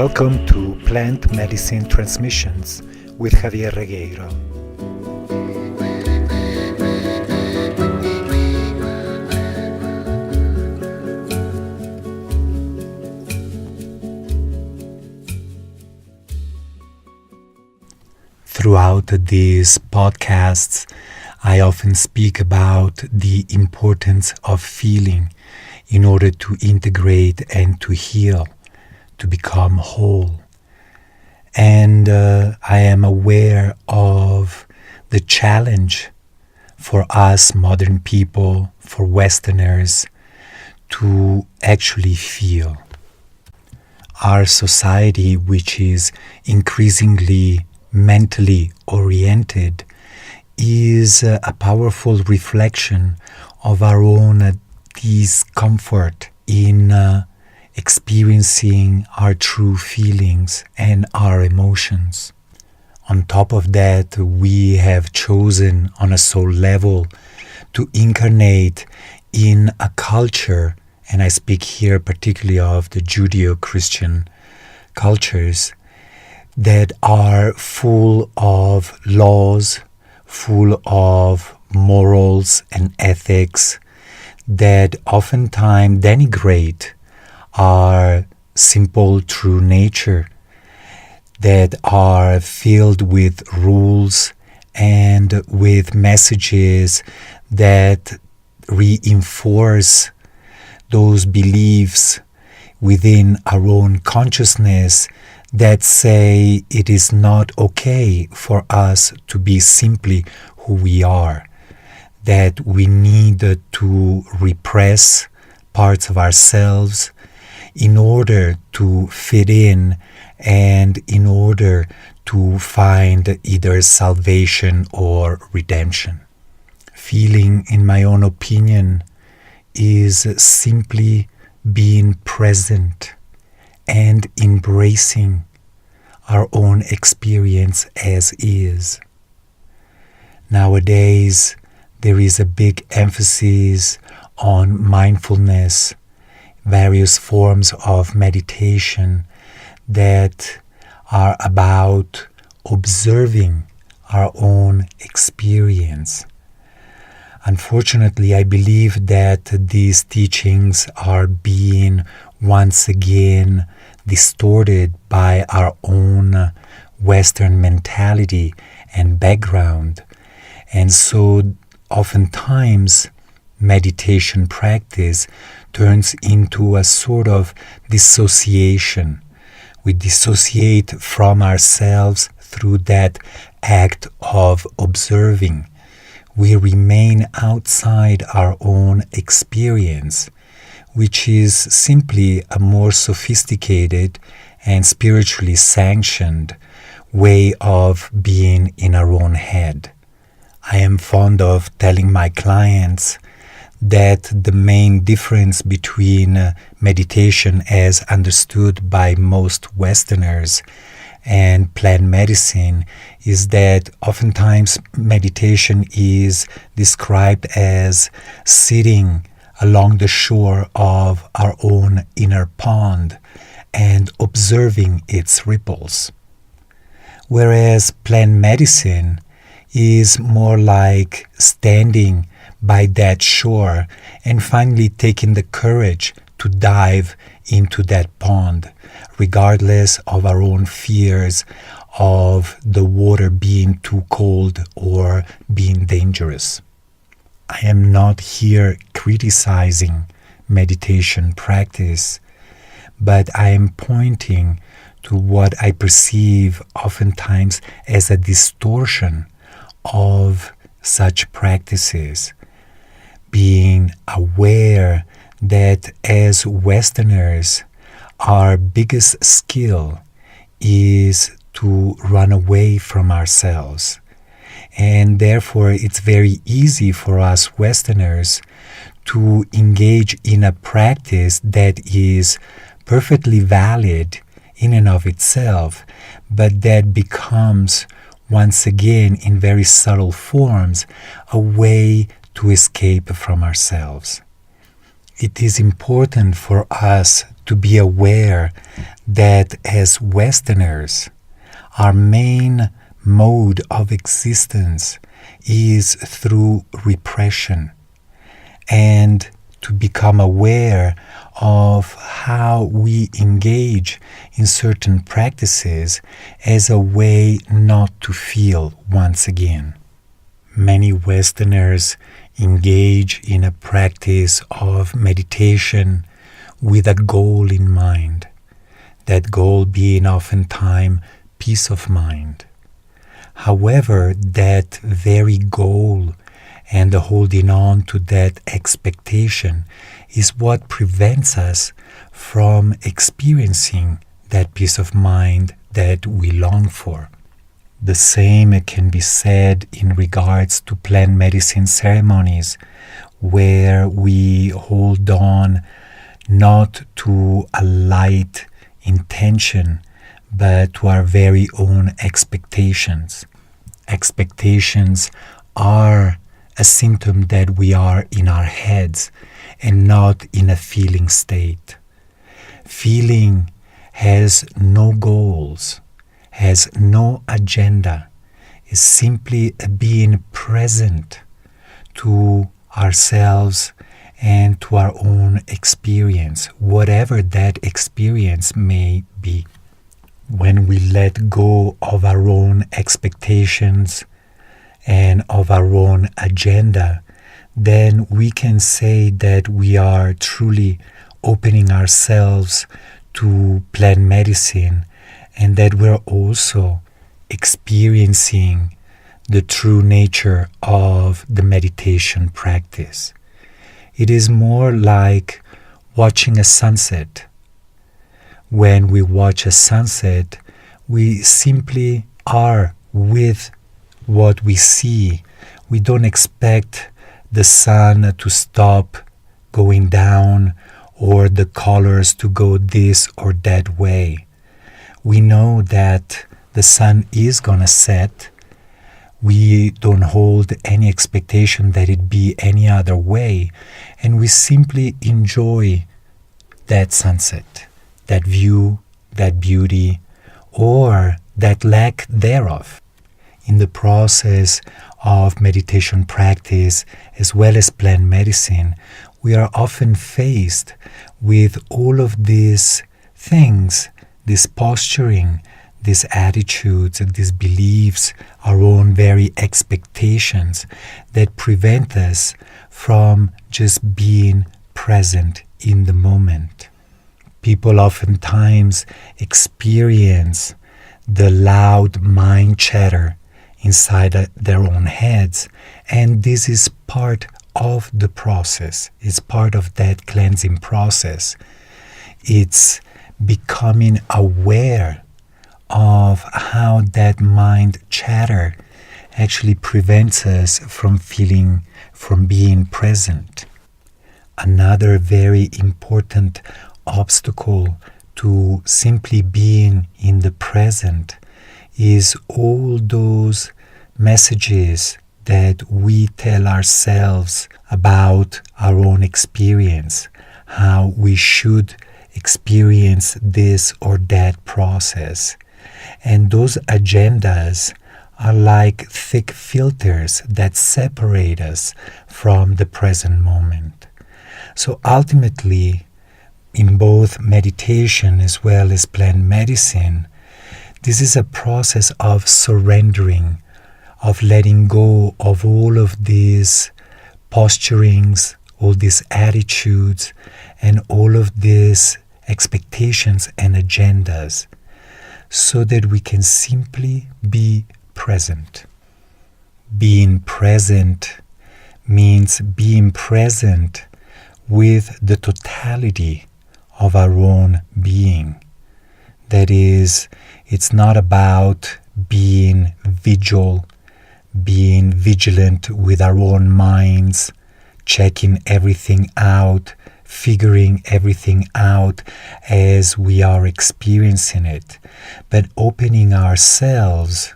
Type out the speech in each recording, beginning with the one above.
Welcome to Plant Medicine Transmissions with Javier Regueiro. Throughout these podcasts, I often speak about the importance of feeling in order to integrate and to heal, to become whole. And I am aware of the challenge for us modern people, for Westerners, to actually feel. Our society, which is increasingly mentally oriented, is a powerful reflection of our own discomfort in experiencing our true feelings and our emotions. On top of that, we have chosen on a soul level to incarnate in a culture, and I speak here particularly of the Judeo-Christian cultures, that are full of laws, full of morals and ethics that oftentimes denigrate our simple true nature, that are filled with rules and with messages that reinforce those beliefs within our own consciousness that say it is not okay for us to be simply who we are, that we need to repress parts of ourselves in order to fit in and in order to find either salvation or redemption. Feeling, in my own opinion, is simply being present and embracing our own experience as is. Nowadays, there is a big emphasis on mindfulness, various forms of meditation that are about observing our own experience. Unfortunately, I believe that these teachings are being once again distorted by our own Western mentality and background. And so oftentimes meditation practice turns into a sort of dissociation. We dissociate from ourselves through that act of observing. We remain outside our own experience, which is simply a more sophisticated and spiritually sanctioned way of being in our own head. I am fond of telling my clients that the main difference between meditation as understood by most Westerners and plant medicine is that oftentimes meditation is described as sitting along the shore of our own inner pond and observing its ripples. Whereas plant medicine is more like standing by that shore and finally taking the courage to dive into that pond, regardless of our own fears of the water being too cold or being dangerous. I am not here criticizing meditation practice, but I am pointing to what I perceive oftentimes as a distortion of such practices. Being aware that as Westerners, our biggest skill is to run away from ourselves. And therefore, it's very easy for us Westerners to engage in a practice that is perfectly valid in and of itself, but that becomes, once again, in very subtle forms, a way to escape from ourselves. It is important for us to be aware that as Westerners, our main mode of existence is through repression, and to become aware of how we engage in certain practices as a way not to feel once again. Many Westerners engage in a practice of meditation with a goal in mind, that goal being oftentimes peace of mind. However, that very goal and the holding on to that expectation is what prevents us from experiencing that peace of mind that we long for. The same can be said in regards to plant medicine ceremonies, where we hold on not to a light intention, but to our very own expectations. Expectations are a symptom that we are in our heads and not in a feeling state. Feeling has no goals, has no agenda, is simply a being present to ourselves and to our own experience, whatever that experience may be. When we let go of our own expectations and of our own agenda, then we can say that we are truly opening ourselves to plant medicine, and that we're also experiencing the true nature of the meditation practice. It is more like watching a sunset. When we watch a sunset, we simply are with what we see. We don't expect the sun to stop going down or the colors to go this or that way. We know that the sun is gonna set. We don't hold any expectation that it be any other way, and we simply enjoy that sunset, that view, that beauty, or that lack thereof. In the process of meditation practice, as well as plant medicine, we are often faced with all of these things, this posturing, these attitudes, these beliefs, our own very expectations that prevent us from just being present in the moment. People oftentimes experience the loud mind chatter inside their own heads, and this is part of the process. It's part of that cleansing process. It's becoming aware of how that mind chatter actually prevents us from being present. Another very important obstacle to simply being in the present is all those messages that we tell ourselves about our own experience, how we should experience this or that process. And those agendas are like thick filters that separate us from the present moment. So ultimately, in both meditation as well as plant medicine, this is a process of surrendering, of letting go of all of these posturings, all these attitudes, and all of these expectations and agendas, so that we can simply be present. Being present means being present with the totality of our own being. That is, it's not about being vigilant with our own minds, checking everything out, figuring everything out as we are experiencing it, but opening ourselves,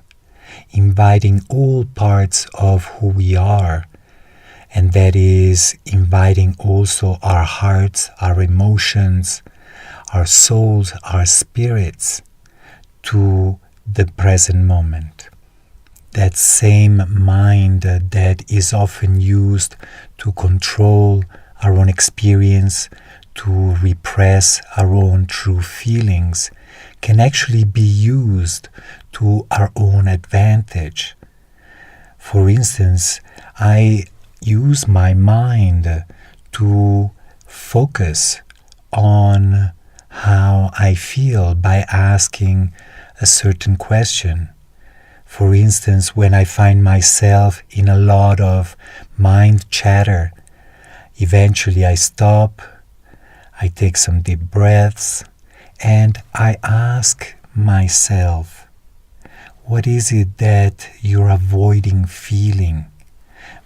inviting all parts of who we are, and that is inviting also our hearts, our emotions, our souls, our spirits to the present moment. That same mind that is often used to control our own experience, to repress our own true feelings, can actually be used to our own advantage. For instance, I use my mind to focus on how I feel by asking a certain question. For instance, when I find myself in a lot of mind chatter, eventually I stop, I take some deep breaths, and I ask myself, what is it that you're avoiding feeling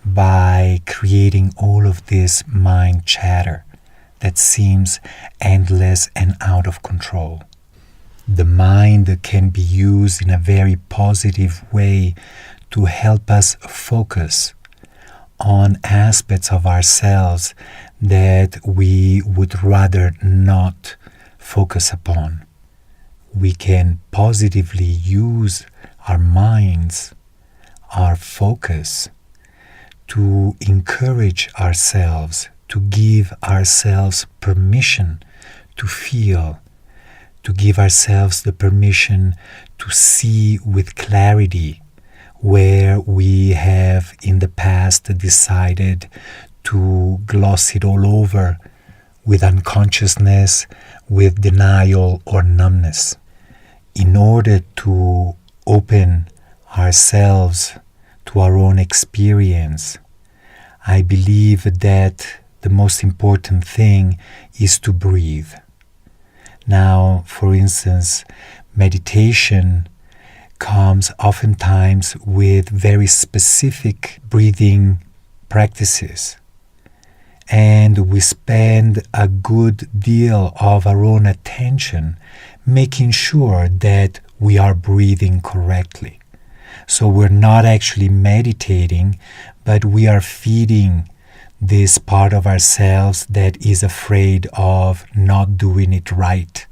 by creating all of this mind chatter that seems endless and out of control? The mind can be used in a very positive way to help us focus on aspects of ourselves that we would rather not focus upon. We can positively use our minds, our focus, to encourage ourselves, to give ourselves permission to feel, to give ourselves the permission to see with clarity where we have in the past decided to gloss it all over with unconsciousness, with denial or numbness. In order to open ourselves to our own experience, I believe that the most important thing is to breathe. Now, for instance, meditation comes oftentimes with very specific breathing practices. And we spend a good deal of our own attention making sure that we are breathing correctly. So we're not actually meditating, but we are feeding this part of ourselves that is afraid of not doing it right.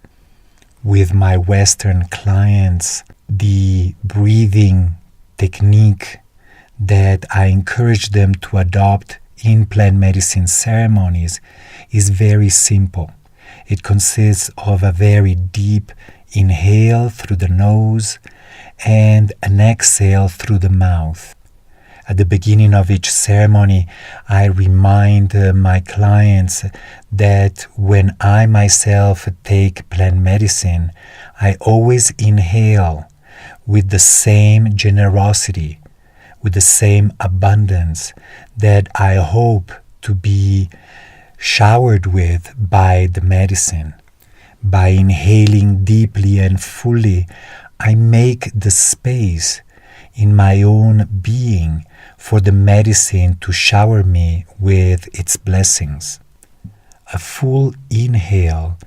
With my Western clients, the breathing technique that I encourage them to adopt in plant medicine ceremonies is very simple. It consists of a very deep inhale through the nose and an exhale through the mouth. At the beginning of each ceremony, I remind my clients that when I myself take plant medicine, I always inhale with the same generosity, with the same abundance that I hope to be showered with by the medicine. By inhaling deeply and fully, I make the space in my own being for the medicine to shower me with its blessings. A full inhale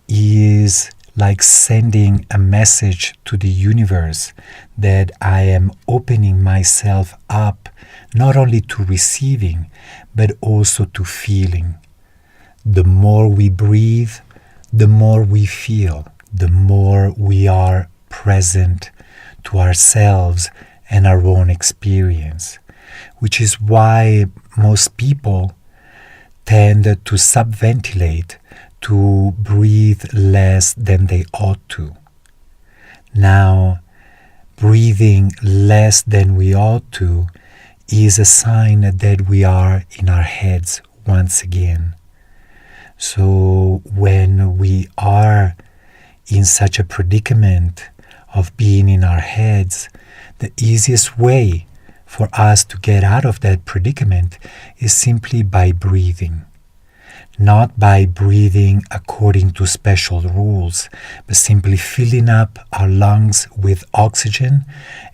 is like sending a message to the universe that I am opening myself up not only to receiving, but also to feeling. The more we breathe, the more we feel, the more we are present to ourselves and our own experience, which is why most people tend to subventilate, to breathe less than they ought to. Now, breathing less than we ought to is a sign that we are in our heads once again. So when we are in such a predicament of being in our heads, the easiest way for us to get out of that predicament is simply by breathing. Not by breathing according to special rules, but simply filling up our lungs with oxygen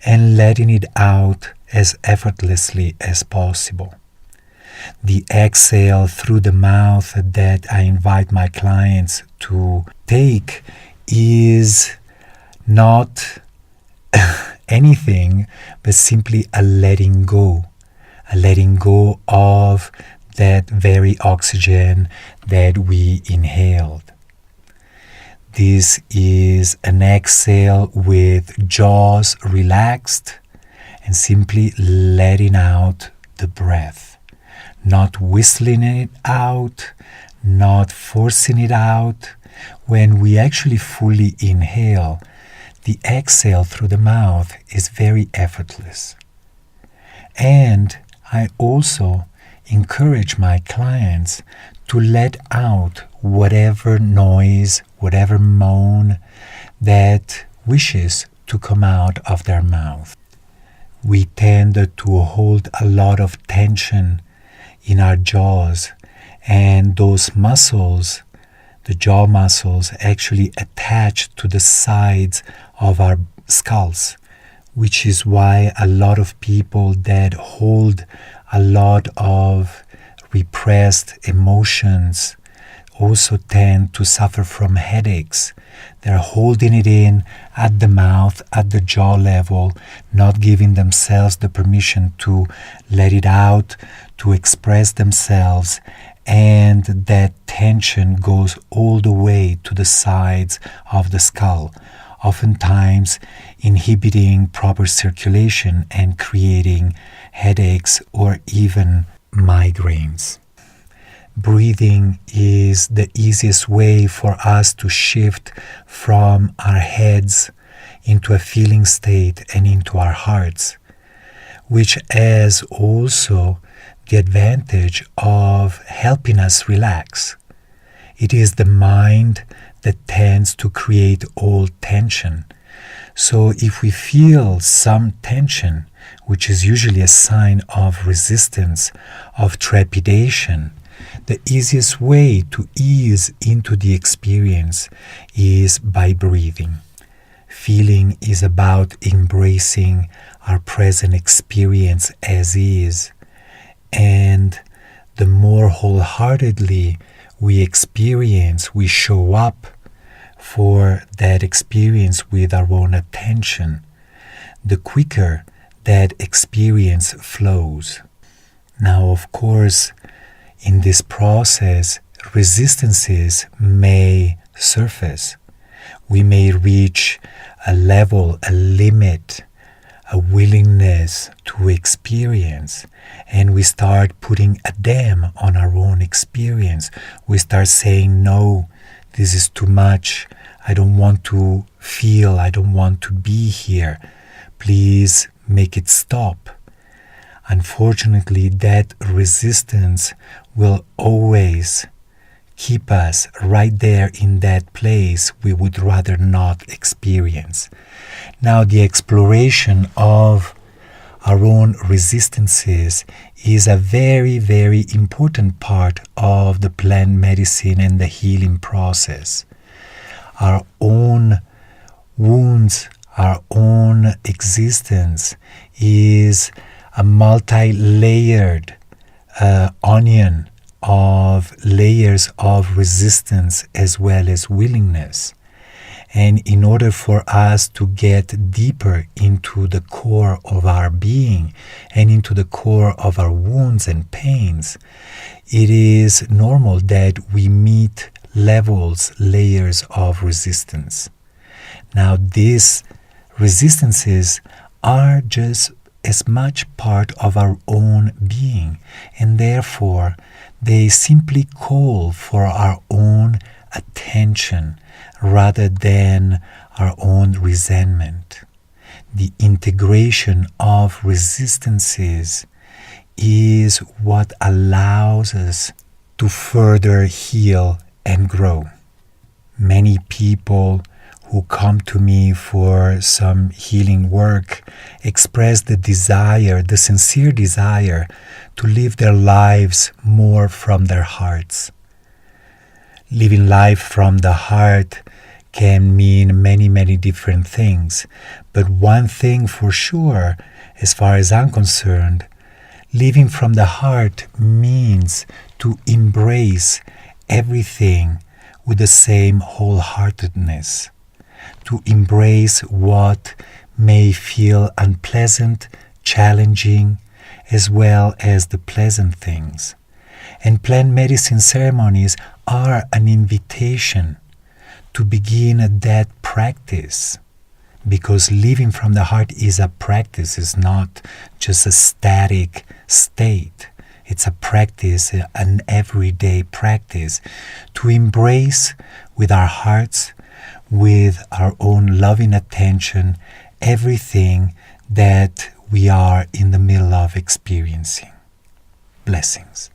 and letting it out as effortlessly as possible. The exhale through the mouth that I invite my clients to take is not anything but simply a letting go of that very oxygen that we inhaled. This is an exhale with jaws relaxed and simply letting out the breath. Not whistling it out, not forcing it out. When we actually fully inhale, the exhale through the mouth is very effortless. And I also encourage my clients to let out whatever noise, whatever moan that wishes to come out of their mouth. We tend to hold a lot of tension in our jaws, and those muscles, the jaw muscles, actually attach to the sides of our skulls, which is why a lot of people that hold a lot of repressed emotions also tend to suffer from headaches. They're holding it in at the mouth, at the jaw level, not giving themselves the permission to let it out, to express themselves, and that tension goes all the way to the sides of the skull, oftentimes inhibiting proper circulation and creating headaches or even migraines. Breathing is the easiest way for us to shift from our heads into a feeling state and into our hearts, which has also the advantage of helping us relax. It is the mind that tends to create all tension. So if we feel some tension, which is usually a sign of resistance, of trepidation, the easiest way to ease into the experience is by breathing. Feeling is about embracing our present experience as is. And the more wholeheartedly we experience, we show up for that experience with our own attention, the quicker that experience flows. Now, of course, in this process, resistances may surface. We may reach a level, a limit, a willingness to experience, and we start putting a dam on our own experience. We start saying, no, this is too much. I don't want to feel. I don't want to be here. Please make it stop. Unfortunately, that resistance will always keep us right there in that place we would rather not experience. Now, the exploration of our own resistances is a very, very important part of the plant medicine and the healing process. Our own wounds, our own existence is a multi-layered onion of layers of resistance as well as willingness. And in order for us to get deeper into the core of our being and into the core of our wounds and pains, it is normal that we meet levels, layers of resistance. Now, these resistances are just as much part of our own being, and therefore they simply call for our own attention rather than our own resentment. The integration of resistances is what allows us to further heal and grow. Many people who come to me for some healing work express the desire, the sincere desire, to live their lives more from their hearts. Living life from the heart can mean many, many different things, but one thing for sure, as far as I'm concerned, living from the heart means to embrace everything with the same wholeheartedness, to embrace what may feel unpleasant, challenging, as well as the pleasant things. And plant medicine ceremonies are an invitation to begin that practice, because living from the heart is a practice, it's not just a static state. It's a practice, an everyday practice, to embrace with our hearts, with our own loving attention, everything that we are in the middle of experiencing. Blessings.